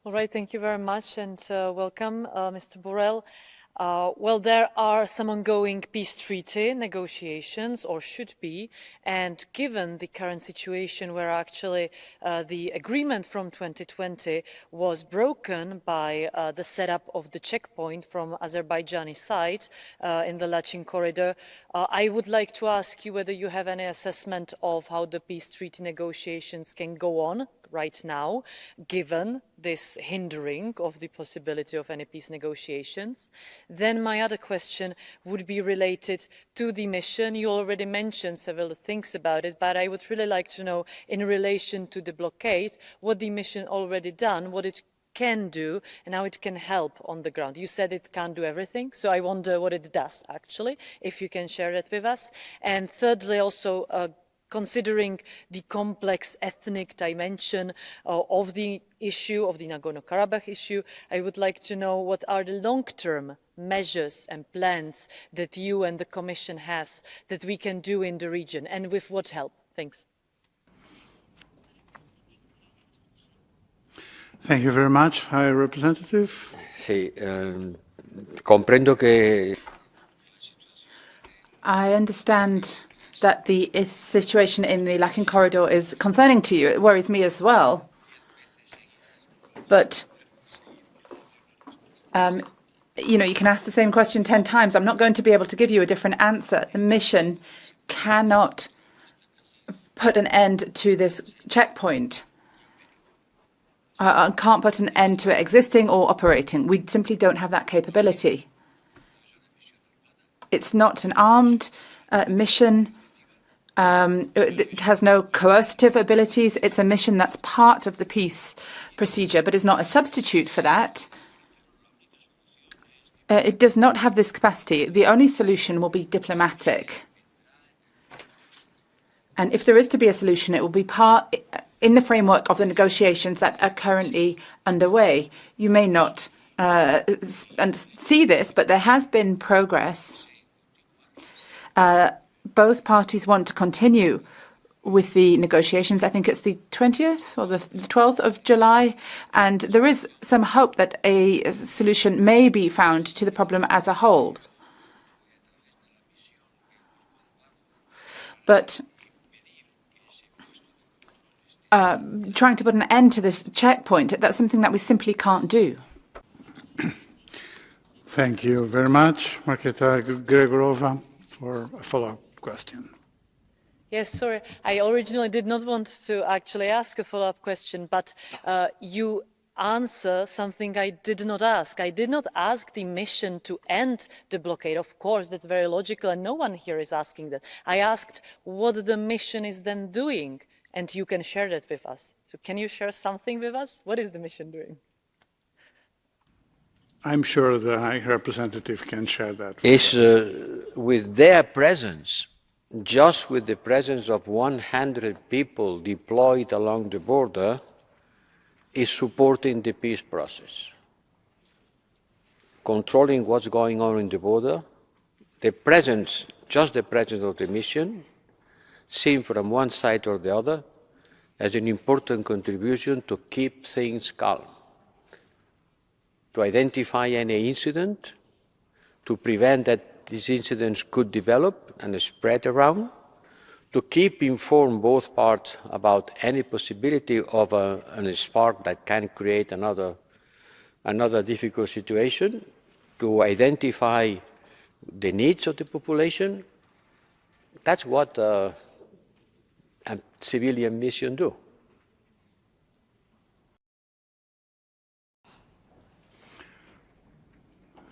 All right, thank you very much and welcome, Mr. Borrell. Well, there are some ongoing peace treaty negotiations, or should be, and given the current situation where actually the agreement from 2020 was broken by the setup of the checkpoint from Azerbaijani side in the Lachin corridor, I would like to ask you whether you have any assessment of how the peace treaty negotiations can go on right now, given this hindering of the possibility of any peace negotiations. Then my other question would be related to the mission. You already mentioned several things about it, but I would really like to know, in relation to the blockade, what the mission already done, what it can do, and how it can help on the ground. You said it can't do everything, so I wonder what it does, actually, if you can share that with us. And thirdly, also, considering the complex ethnic dimension of the issue, of the Nagorno-Karabakh issue, I would like to know what are the long-term measures and plans that you and the Commission has that we can do in the region, and with what help? Thanks. Thank you very much, High Representative. Sí, comprendo que... I understand that the situation in the Lachin corridor is concerning to you. It worries me as well. But, you know, you can ask the same question 10 times. I'm not going to be able to give you a different answer. The mission cannot put an end to this checkpoint. Can't put an end to it existing or operating. We simply don't have that capability. It's not an armed mission. It has no coercive abilities. It's a mission that's part of the peace procedure, but is not a substitute for that. It does not have this capacity. The only solution will be diplomatic. And if there is to be a solution, it will be part in the framework of the negotiations that are currently underway. You may not see this, but there has been progress. Both parties want to continue with the negotiations. I think it's the 20th or the 12th of July, and there is some hope that a solution may be found to the problem as a whole. But trying to put an end to this checkpoint, that's something that we simply can't do. Thank you very much, Marketa Gregorova, for a follow-up question. Yes, sorry. I originally did not want to actually ask a follow-up question, but you answer something I did not ask. I did not ask the mission to end the blockade. Of course, that's very logical, and no one here is asking that. I asked what the mission is then doing, and you can share that with us. So can you share something with us? What is the mission doing? I'm sure the High Representative can share that. With their presence, just with the presence of 100 people deployed along the border, is supporting the peace process. Controlling what's going on in the border, the presence, just the presence of the mission, seen from one side or the other, as an important contribution to keep things calm, to identify any incident, to prevent that these incidents could develop and spread around, to keep informed both parts about any possibility of a spark that can create another difficult situation, to identify the needs of the population. That's what a civilian mission do.